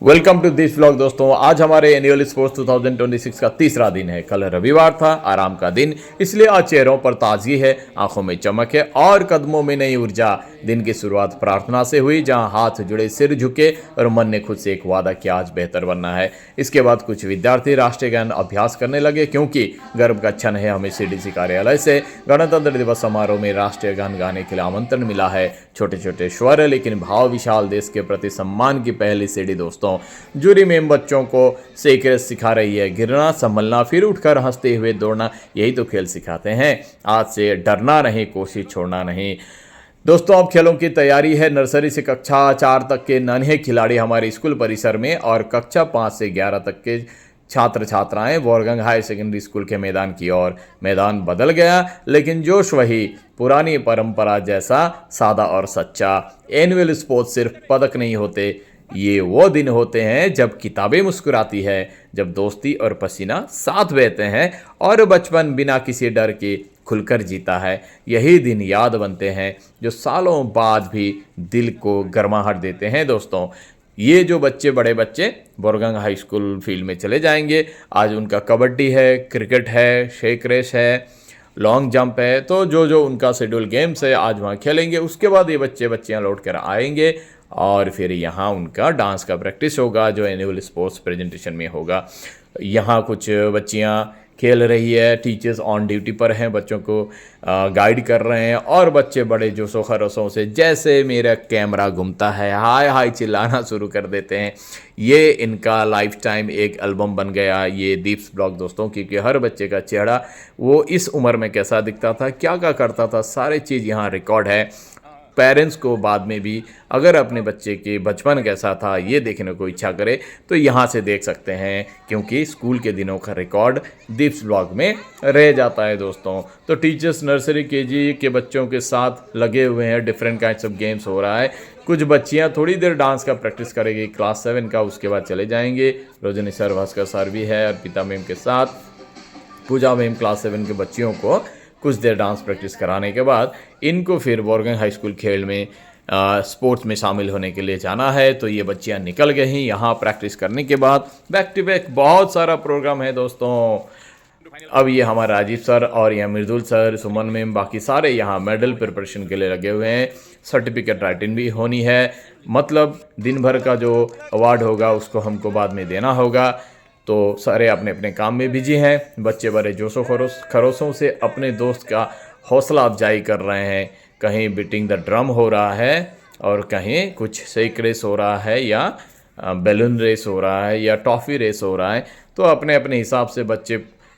Welcome to this vlog दोस्तों। आज हमारे एनुअल स्पोर्ट्स 2026 का तीसरा दिन है। कल रविवार था, आराम का दिन, इसलिए आज चेहरों पर ताजगी है, आंखों में चमक है और कदमों में नई ऊर्जा। दिन की शुरुआत प्रार्थना से हुई, जहां हाथ जुड़े सिर झुके और मन ने खुद से एक वादा किया, आज बेहतर बनना है। इसके बाद कुछ विद्यार्थी राष्ट्रीय गान अभ्यास करने लगे, क्योंकि गर्व का क्षण है। हमें सीडीसी कार्यालय से गणतंत्र दिवस समारोह में राष्ट्रीय गान गाने के लिए आमंत्रण मिला है। छोटे छोटे स्वर लेकिन भाव विशाल, देश के प्रति सम्मान की पहली सीढ़ी दोस्तों। जूरी मैम बच्चों को सीक्रेट सिखा रही है, गिरना, संभलना, फिर उठकर हंसते हुए दौड़ना, यही तो खेल सिखाते हैं। आज से डरना नहीं, कोशिश छोड़ना नहीं। दोस्तों, अब खेलों की तैयारी है। नर्सरी से कक्षा 4 तक के नन्हे खिलाड़ी हमारे स्कूल परिसर में और कक्षा 5 से 11 तक के छात्र छात्राएं बोरगंग हायर सेकेंडरी स्कूल के मैदान की ओर। मैदान बदल गया, लेकिन जोश वही, पुरानी परंपरा जैसा, सादा और सच्चा। एनुअल स्पोर्ट्स सिर्फ पदक नहीं होते, ये वो दिन होते हैं जब किताबें मुस्कुराती है, जब दोस्ती और पसीना साथ बहते हैं और बचपन बिना किसी डर के खुलकर जीता है। यही दिन याद बनते हैं जो सालों बाद भी दिल को गर्माहट देते हैं दोस्तों। ये जो बड़े बच्चे बोरगंग हाई स्कूल फील्ड में चले जाएंगे, आज उनका कबड्डी है, क्रिकेट है, शेक रेस है, लॉन्ग जंप है, तो जो उनका शेड्यूल गेम्स है आज वहाँ खेलेंगे। उसके बाद ये बच्चियाँ लौट कर आएंगे और फिर यहाँ उनका डांस का प्रैक्टिस होगा, जो एनुअल स्पोर्ट्स प्रेजेंटेशन में होगा। यहाँ कुछ बच्चियाँ खेल रही है, टीचर्स ऑन ड्यूटी पर हैं, बच्चों को गाइड कर रहे हैं और बच्चे बड़े जोशो खरोशों से, जैसे मेरा कैमरा घूमता है, हाय हाय चिल्लाना शुरू कर देते हैं। ये इनका लाइफ टाइम एक एल्बम बन गया, ये दीप्स ब्लॉग दोस्तों, क्योंकि हर बच्चे का चेहरा वो इस उम्र में कैसा दिखता था, क्या क्या करता था, सारी चीज़ यहाँ रिकॉर्ड है। पेरेंट्स को बाद में भी अगर अपने बच्चे के बचपन कैसा था ये देखने को इच्छा करे तो यहाँ से देख सकते हैं, क्योंकि स्कूल के दिनों का रिकॉर्ड दीप्स ब्लॉग में रह जाता है दोस्तों। तो टीचर्स नर्सरी केजी के बच्चों के साथ लगे हुए हैं, डिफरेंट काइंड्स ऑफ गेम्स हो रहा है। कुछ बच्चियाँ थोड़ी देर डांस का प्रैक्टिस करेगी क्लास 7 का, उसके बाद चले जाएंगे। रोजनी सर, भास्कर सर भी है, अर्पिता मैम के साथ पूजा मैम क्लास 7 के बच्चियों को कुछ देर डांस प्रैक्टिस कराने के बाद इनको फिर बोरगंग हाई स्कूल खेल में स्पोर्ट्स में शामिल होने के लिए जाना है। तो ये बच्चियां निकल गई यहाँ प्रैक्टिस करने के बाद। बैक टू बैक बहुत सारा प्रोग्राम है दोस्तों। अब ये हमारा राजीव सर और यह मृदुल सर, सुमन मैम, बाकी सारे यहाँ मेडल प्रिपरेशन के लिए लगे हुए हैं। सर्टिफिकेट राइटिंग भी होनी है, मतलब दिन भर का जो अवार्ड होगा उसको हमको बाद में देना होगा। तो सारे अपने अपने काम में बिजी हैं। बच्चे बड़े जोशो खरोशों से अपने दोस्त का हौसला अफजाई कर रहे हैं। कहीं बीटिंग द ड्रम हो रहा है और कहीं कुछ शेक रेस हो रहा है, या बैलून रेस हो रहा है, या टॉफ़ी रेस हो रहा है। तो अपने अपने हिसाब से बच्चे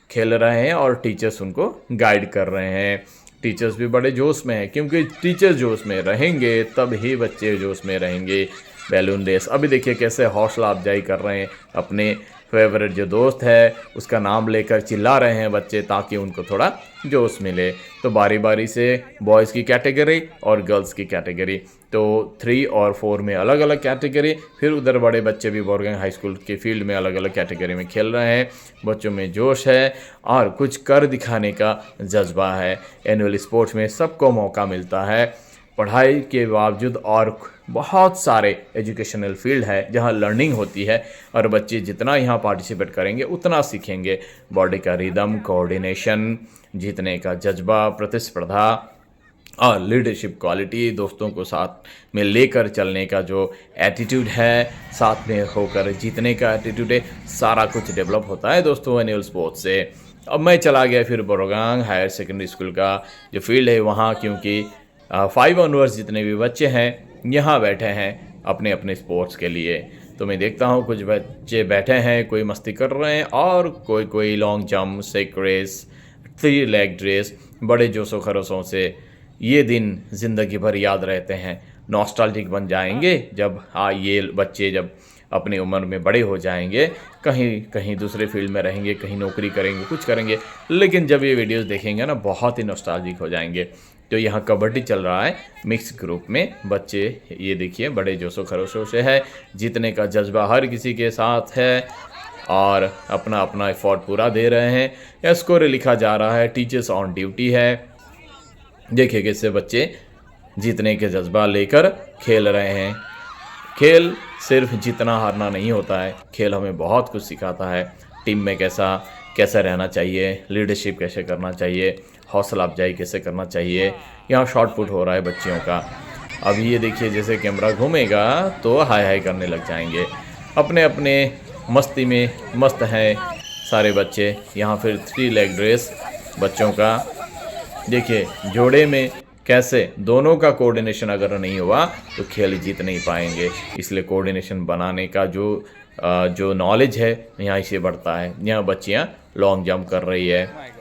खेल रहे हैं और टीचर्स उनको गाइड कर रहे हैं। टीचर्स भी बड़े जोश में हैं, क्योंकि टीचर्स जोश में रहेंगे तब ही बच्चे जोश में रहेंगे। बैलून रेस अभी देखिए कैसे हौसला अफजाई कर रहे हैं, अपने फेवरेट जो दोस्त है उसका नाम लेकर चिल्ला रहे हैं बच्चे, ताकि उनको थोड़ा जोश मिले। तो बारी बारी से बॉयज़ की कैटेगरी और गर्ल्स की कैटेगरी, तो 3 और 4 में अलग अलग कैटेगरी, फिर उधर बड़े बच्चे भी बोरगंग हाई स्कूल के फील्ड में अलग अलग कैटेगरी में खेल रहे हैं। बच्चों में जोश है और कुछ कर दिखाने का जज्बा है। एनुअल स्पोर्ट्स में सबको मौका मिलता है, पढ़ाई के बावजूद और बहुत सारे एजुकेशनल फील्ड है जहां लर्निंग होती है, और बच्चे जितना यहां पार्टिसिपेट करेंगे उतना सीखेंगे। बॉडी का रिदम, कोऑर्डिनेशन, जीतने का जज्बा, प्रतिस्पर्धा और लीडरशिप क्वालिटी, दोस्तों को साथ में लेकर चलने का जो एटीट्यूड है, साथ में होकर जीतने का एटीट्यूड है, सारा कुछ डेवलप होता है दोस्तों एनुअल स्पोर्ट्स से। अब मैं चला गया फिर बोरगंग हायर सेकेंडरी स्कूल का जो फील्ड है वहाँ, क्योंकि 5 ऑनवर्स जितने भी बच्चे हैं यहाँ बैठे हैं अपने अपने स्पोर्ट्स के लिए। तो मैं देखता हूँ कुछ बच्चे बैठे हैं, कोई मस्ती कर रहे हैं और कोई long jump, sack race, 3 leg race, बड़े जोशो खरोशों से। ये दिन ज़िंदगी भर याद रहते हैं, नॉस्टैल्जिक बन जाएंगे जब ये बच्चे जब अपनी उम्र में बड़े हो जाएंगे, कहीं कहीं दूसरे फील्ड में रहेंगे, कहीं नौकरी करेंगे, कुछ करेंगे, लेकिन जब ये वीडियोस देखेंगे ना बहुत ही नॉस्टैल्जिक हो जाएंगे। तो यहाँ कबड्डी चल रहा है मिक्स ग्रुप में, बच्चे ये देखिए बड़े जोशो खरोशों से है, जीतने का जज्बा हर किसी के साथ है और अपना अपना एफर्ट पूरा दे रहे हैं। स्कोर लिखा जा रहा है, टीचर्स ऑन ड्यूटी है। देखिए कैसे बच्चे जीतने के जज्बा लेकर खेल रहे हैं। खेल सिर्फ जीतना हारना नहीं होता है, खेल हमें बहुत कुछ सिखाता है। टीम में कैसा रहना चाहिए, लीडरशिप कैसे करना चाहिए, हौसला अफजाई कैसे करना चाहिए। यहाँ शॉट पुट हो रहा है बच्चियों का। अभी ये देखिए जैसे कैमरा घूमेगा तो हाय हाय करने लग जाएंगे, अपने अपने मस्ती में मस्त हैं सारे बच्चे। यहाँ फिर 3 लेग रेस बच्चों का, देखिए जोड़े में कैसे दोनों का कोऑर्डिनेशन अगर नहीं हुआ तो खेल जीत नहीं पाएंगे। इसलिए कोऑर्डिनेशन बनाने का जो नॉलेज है यहाँ इसे बढ़ता है। यहाँ बच्चियाँ लॉन्ग जंप कर रही है।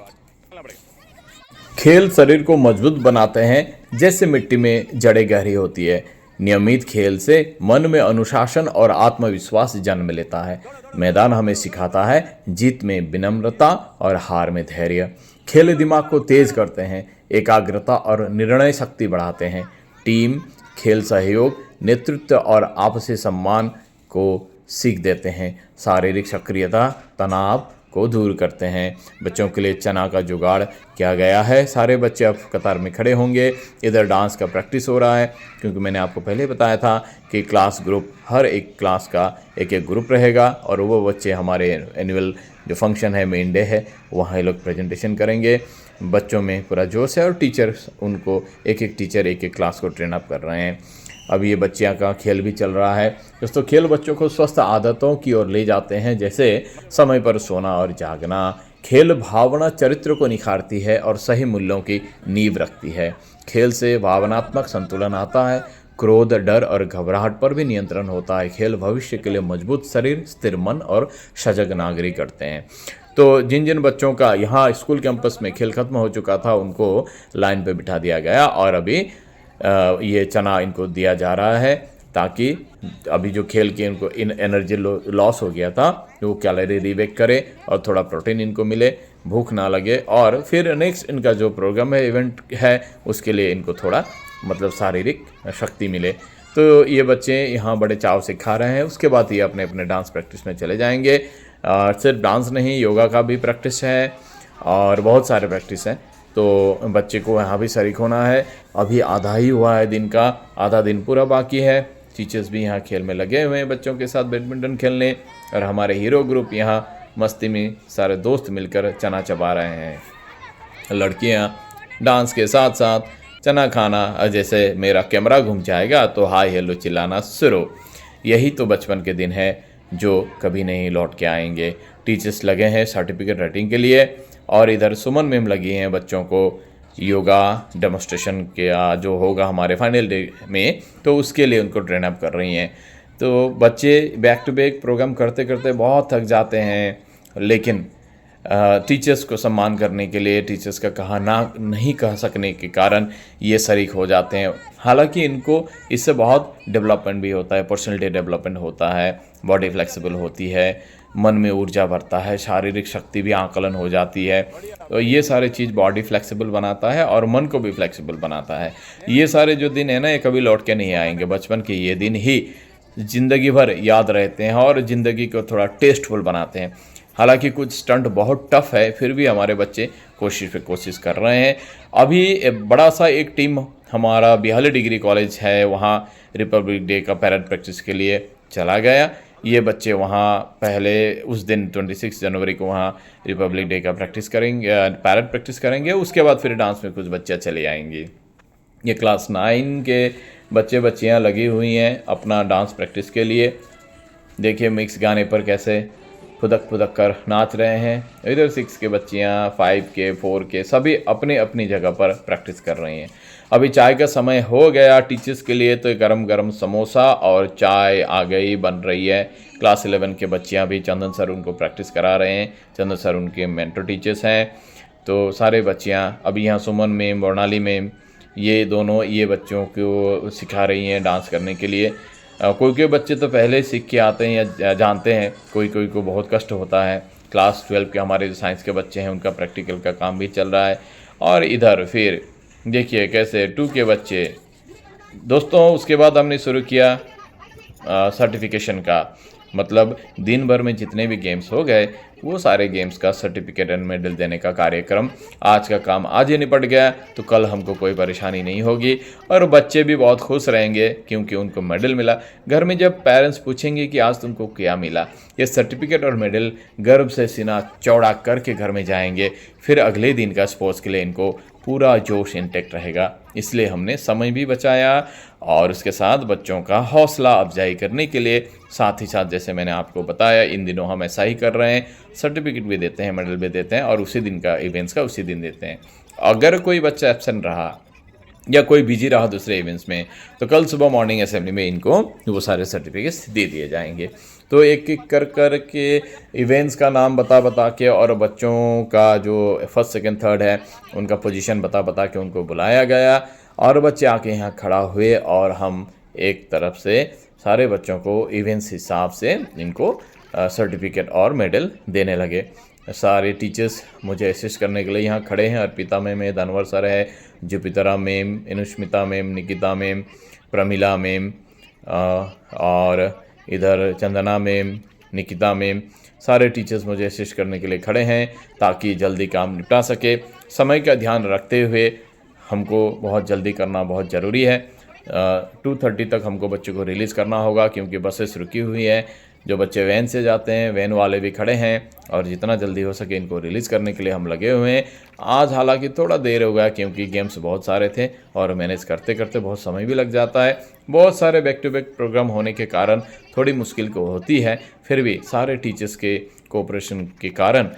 खेल शरीर को मजबूत बनाते हैं, जैसे मिट्टी में जड़ें गहरी होती है। नियमित खेल से मन में अनुशासन और आत्मविश्वास जन्म लेता है। मैदान हमें सिखाता है जीत में विनम्रता और हार में धैर्य। खेल दिमाग को तेज करते हैं, एकाग्रता और निर्णय शक्ति बढ़ाते हैं। टीम खेल सहयोग, नेतृत्व और आपसी सम्मान को सीख देते हैं। शारीरिक सक्रियता तनाव को दूर करते हैं। बच्चों के लिए चना का जुगाड़ किया गया है। सारे बच्चे अब कतार में खड़े होंगे। इधर डांस का प्रैक्टिस हो रहा है, क्योंकि मैंने आपको पहले बताया था कि क्लास ग्रुप, हर एक क्लास का एक एक ग्रुप रहेगा और वो बच्चे हमारे एनुअल जो फंक्शन है, मेन डे है, वहाँ ये लोग प्रेजेंटेशन करेंगे। बच्चों में पूरा जोश है और टीचर्स उनको एक एक क्लास को ट्रेन अप कर रहे हैं। अब ये बच्चियाँ का खेल भी चल रहा है। दोस्तों खेल बच्चों को स्वस्थ आदतों की ओर ले जाते हैं, जैसे समय पर सोना और जागना। खेल भावना चरित्र को निखारती है और सही मूल्यों की नींव रखती है। खेल से भावनात्मक संतुलन आता है। क्रोध, डर और घबराहट पर भी नियंत्रण होता है। खेल भविष्य के लिए मजबूत शरीर, स्थिर मन और सजग नागरिक करते हैं। तो जिन जिन बच्चों का यहाँ स्कूल कैंपस में खेल खत्म हो चुका था उनको लाइन पे बिठा दिया गया और अभी ये चना इनको दिया जा रहा है, ताकि अभी जो खेल के इनको एनर्जी लॉस हो गया था वो कैलोरी रिबेक करे और थोड़ा प्रोटीन इनको मिले, भूख ना लगे। और फिर नेक्स्ट इनका जो प्रोग्राम है, इवेंट है, उसके लिए इनको थोड़ा मतलब शारीरिक शक्ति मिले। तो ये बच्चे यहाँ बड़े चाव से खा रहे हैं। उसके बाद ये अपने अपने डांस प्रैक्टिस में चले जाएंगे। सिर्फ डांस नहीं, योगा का भी प्रैक्टिस है और बहुत सारे प्रैक्टिस हैं। तो बच्चे को यहाँ भी शरीक होना है। अभी आधा ही हुआ है दिन का, आधा दिन पूरा बाकी है। टीचर्स भी यहाँ खेल में लगे हुए हैं बच्चों के साथ बैडमिंटन खेलने, और हमारे हीरो ग्रुप यहाँ मस्ती में सारे दोस्त मिलकर चना चबा रहे हैं। लड़कियाँ डांस के साथ साथ चना खाना, जैसे मेरा कैमरा घूम जाएगा तो हाय हेलो चिल्लाना शुरू। यही तो बचपन के दिन है जो कभी नहीं लौट के आएंगे। टीचर्स लगे हैं सर्टिफिकेट राइटिंग के लिए और इधर सुमन मैम लगी हैं बच्चों को योगा डेमोस्ट्रेशन का जो होगा हमारे फाइनल डे में, तो उसके लिए उनको ट्रेन अप कर रही हैं। तो बच्चे बैक टू बैक प्रोग्राम करते करते बहुत थक जाते हैं, लेकिन टीचर्स को सम्मान करने के लिए, टीचर्स का कहा ना नहीं कह सकने के कारण ये शरीक हो जाते हैं। हालांकि इनको इससे बहुत डेवलपमेंट भी होता है, पर्सनैलिटी डेवलपमेंट होता है, बॉडी फ्लेक्सिबल होती है, मन में ऊर्जा भरता है, शारीरिक शक्ति भी आकलन हो जाती है। तो ये सारे चीज़ बॉडी फ्लेक्सिबल बनाता है और मन को भी फ्लेक्सिबल बनाता है। ये सारे जो दिन है ना, ये कभी लौट के नहीं आएंगे। बचपन के ये दिन ही ज़िंदगी भर याद रहते हैं और ज़िंदगी को थोड़ा टेस्टफुल बनाते हैं। हालांकि कुछ स्टंट बहुत टफ है, फिर भी हमारे बच्चे कोशिश कर रहे हैं। अभी बड़ा सा एक टीम हमारा बिहाली डिग्री कॉलेज है, वहाँ रिपब्लिक डे का पैरेड प्रैक्टिस के लिए चला गया। ये बच्चे वहाँ पहले उस दिन 26 जनवरी को वहाँ रिपब्लिक डे का प्रैक्टिस करेंगे, पैरेड प्रैक्टिस करेंगे। उसके बाद फिर डांस में कुछ बच्चे चले आएंगे। ये क्लास 9 के बच्चियाँ लगी हुई हैं अपना डांस प्रैक्टिस के लिए। देखिए मिक्स गाने पर कैसे फुदक कर नाच रहे हैं। इधर 6 के बच्चियाँ, 5 के, 4 के, सभी अपनी अपनी जगह पर प्रैक्टिस कर रही हैं। अभी चाय का समय हो गया टीचर्स के लिए, तो गरम गरम समोसा और चाय आ गई, बन रही है। क्लास 11 के बच्चियाँ भी, चंदन सर उनको प्रैक्टिस करा रहे हैं। चंदन सर उनके मेंटर टीचर्स हैं। तो सारे बच्चियाँ अभी यहाँ सुमन मैम, वर्णाली मैम, ये दोनों ये बच्चों को सिखा रही हैं डांस करने के लिए। कोई बच्चे तो पहले सीख के आते हैं या जानते हैं, कोई को बहुत कष्ट होता है। क्लास 12 के हमारे जो साइंस के बच्चे हैं उनका प्रैक्टिकल का काम भी चल रहा है। और इधर फिर देखिए कैसे 2 के बच्चे। दोस्तों उसके बाद हमने शुरू किया सर्टिफिकेशन का, मतलब दिन भर में जितने भी गेम्स हो गए वो सारे गेम्स का सर्टिफिकेट एंड मेडल देने का कार्यक्रम, आज का काम आज ही निपट गया तो कल हमको कोई परेशानी नहीं होगी और बच्चे भी बहुत खुश रहेंगे क्योंकि उनको मेडल मिला। घर में जब पेरेंट्स पूछेंगे कि आज तुमको क्या मिला, ये सर्टिफिकेट और मेडल गर्व से सीना चौड़ा करके घर में जाएंगे। फिर अगले दिन का स्पोर्ट्स के लिए इनको पूरा जोश इंटैक्ट रहेगा। इसलिए हमने समय भी बचाया और उसके साथ बच्चों का हौसला अफजाई करने के लिए साथ ही साथ जैसे मैंने आपको बताया इन दिनों हम ऐसा ही कर रहे हैं, सर्टिफिकेट भी देते हैं, मेडल भी देते हैं और उसी दिन का इवेंट्स का उसी दिन देते हैं। अगर कोई बच्चा एब्सेंट रहा या कोई बिजी रहा दूसरे इवेंट्स में तो कल सुबह मॉर्निंग असेंबली में इनको वो सारे सर्टिफिकेट्स दे दिए जाएंगे। तो एक एक कर के इवेंट्स का नाम बता के और बच्चों का जो फर्स्ट सेकंड थर्ड है उनका पोजीशन बता के उनको बुलाया गया और बच्चे आके यहाँ खड़ा हुए और हम एक तरफ से सारे बच्चों को इवेंट्स हिसाब से इनको सर्टिफिकेट और मेडल देने लगे। सारे टीचर्स मुझे असिस्ट करने के लिए यहाँ खड़े हैं। अर्पिता मैम है, दानवर सर है, Jupitara ma'am, Anushmita ma'am, Nikita ma'am, Pramila ma'am और इधर चंदना मैम, निकिता मैम, सारे टीचर्स मुझे असिस्ट करने के लिए खड़े हैं ताकि जल्दी काम निपटा सके। समय का ध्यान रखते हुए हमको बहुत जल्दी करना बहुत ज़रूरी है। 2:30 तक हमको बच्चों को रिलीज़ करना होगा क्योंकि बसेस रुकी हुई है। जो बच्चे वैन से जाते हैं वैन वाले भी खड़े हैं और जितना जल्दी हो सके इनको रिलीज़ करने के लिए हम लगे हुए हैं। आज हालांकि थोड़ा देर हो गया क्योंकि गेम्स बहुत सारे थे और मैनेज करते करते बहुत समय भी लग जाता है। बहुत सारे बैक टू बैक प्रोग्राम होने के कारण थोड़ी मुश्किल को होती है, फिर भी सारे टीचर्स के कोऑपरेशन के कारण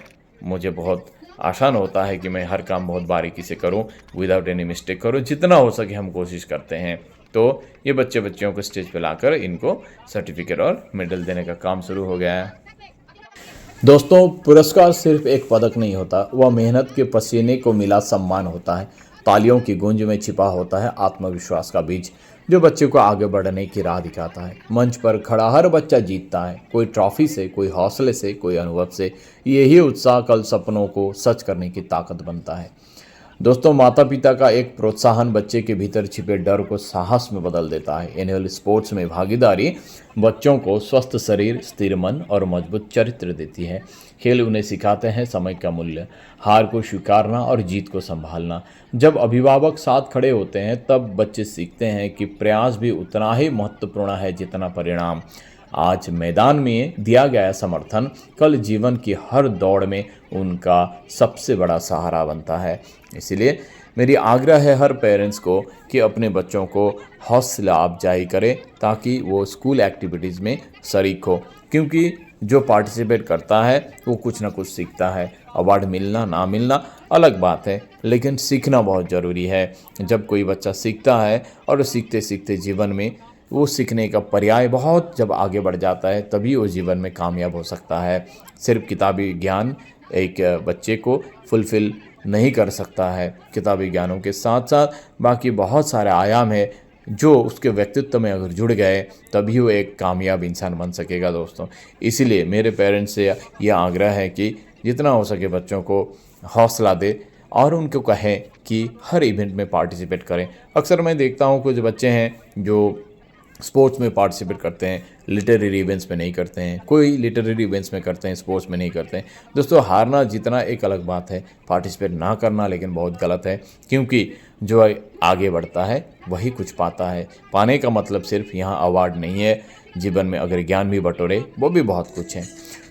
मुझे बहुत आसान होता है कि मैं हर काम बहुत बारीकी से करूं, विदाउट एनी मिस्टेक करूं। जितना हो सके हम कोशिश करते हैं। तो ये बच्चों को स्टेज पे लाकर इनको सर्टिफिकेट और मेडल देने का काम शुरू हो गया है। दोस्तों, पुरस्कार सिर्फ एक पदक नहीं होता, वह मेहनत के पसीने को मिला सम्मान होता है। तालियों की गूंज में छिपा होता है आत्मविश्वास का बीज जो बच्चे को आगे बढ़ने की राह दिखाता है। मंच पर खड़ा हर बच्चा जीतता है, कोई ट्रॉफी से, कोई हौसले से, कोई अनुभव से। यही उत्साह कल सपनों को सच करने की ताकत बनता है। दोस्तों, माता पिता का एक प्रोत्साहन बच्चे के भीतर छिपे डर को साहस में बदल देता है। एनुअल स्पोर्ट्स में भागीदारी बच्चों को स्वस्थ शरीर, स्थिर मन और मजबूत चरित्र देती है। खेल उन्हें सिखाते हैं समय का मूल्य, हार को स्वीकारना और जीत को संभालना। जब अभिभावक साथ खड़े होते हैं तब बच्चे सीखते हैं कि प्रयास भी उतना ही महत्वपूर्ण है जितना परिणाम। आज मैदान में दिया गया समर्थन कल जीवन की हर दौड़ में उनका सबसे बड़ा सहारा बनता है। इसलिए मेरी आग्रह है हर पेरेंट्स को कि अपने बच्चों को हौसला अफजाई करें ताकि वो स्कूल एक्टिविटीज़ में शरीक हो, क्योंकि जो पार्टिसिपेट करता है वो कुछ ना कुछ सीखता है। अवार्ड मिलना ना मिलना अलग बात है, लेकिन सीखना बहुत ज़रूरी है। जब कोई बच्चा सीखता है और सीखते सीखते जीवन में वो सीखने का पर्याय बहुत जब आगे बढ़ जाता है तभी वो जीवन में कामयाब हो सकता है। सिर्फ किताबी ज्ञान एक बच्चे को फुलफ़िल नहीं कर सकता है। किताबी ज्ञानों के साथ साथ बाकी बहुत सारे आयाम है जो उसके व्यक्तित्व में अगर जुड़ गए तभी वो एक कामयाब इंसान बन सकेगा। दोस्तों, इसीलिए मेरे पेरेंट्स से यह आग्रह है कि जितना हो सके बच्चों को हौसला दे और उनको कहें कि हर इवेंट में पार्टिसिपेट करें। अक्सर मैं देखता हूँ कुछ बच्चे हैं जो स्पोर्ट्स में पार्टिसिपेट करते हैं, लिटरेरी इवेंट्स में नहीं करते हैं, कोई लिटरेरी इवेंट्स में करते हैं, स्पोर्ट्स में नहीं करते हैं। दोस्तों, हारना जीतना एक अलग बात है, पार्टिसिपेट ना करना लेकिन बहुत गलत है, क्योंकि जो आगे बढ़ता है वही कुछ पाता है। पाने का मतलब सिर्फ यहाँ अवार्ड नहीं है, जीवन में अगर ज्ञान भी बटोरे वो भी बहुत कुछ है।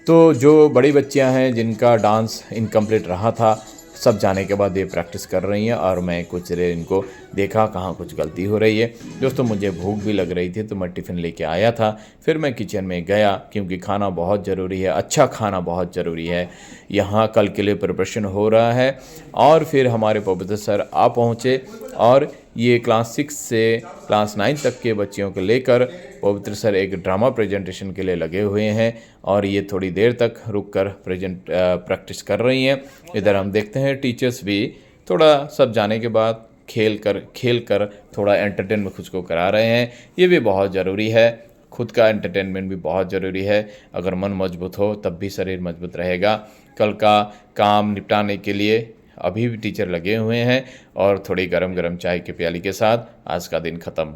तो जो बड़ी बच्चियाँ हैं जिनका डांस इनकम्प्लीट रहा था, सब जाने के बाद ये प्रैक्टिस कर रही हैं और मैं कुछ देर इनको देखा कहाँ कुछ गलती हो रही है। दोस्तों, मुझे भूख भी लग रही थी तो मैं टिफ़िन लेके आया था। फिर मैं किचन में गया क्योंकि खाना बहुत ज़रूरी है, अच्छा खाना बहुत ज़रूरी है। यहाँ कल के लिए प्रिपरेशन हो रहा है और फिर हमारे पवित्र सर आ पहुँचे और ये क्लास 6 से क्लास 9 तक के बच्चियों को लेकर पवित्र सर एक ड्रामा प्रेजेंटेशन के लिए लगे हुए हैं और ये थोड़ी देर तक रुक कर प्रैक्टिस कर रही हैं। इधर हम देखते हैं टीचर्स भी थोड़ा सब जाने के बाद खेल कर थोड़ा एंटरटेनमेंट खुद को करा रहे हैं। ये भी बहुत ज़रूरी है, खुद का एंटरटेनमेंट भी बहुत ज़रूरी है। अगर मन मजबूत हो तब भी शरीर मजबूत रहेगा। कल का काम निपटाने के लिए अभी भी टीचर लगे हुए हैं और थोड़ी गरम गरम चाय की प्याली के साथ आज का दिन ख़त्म।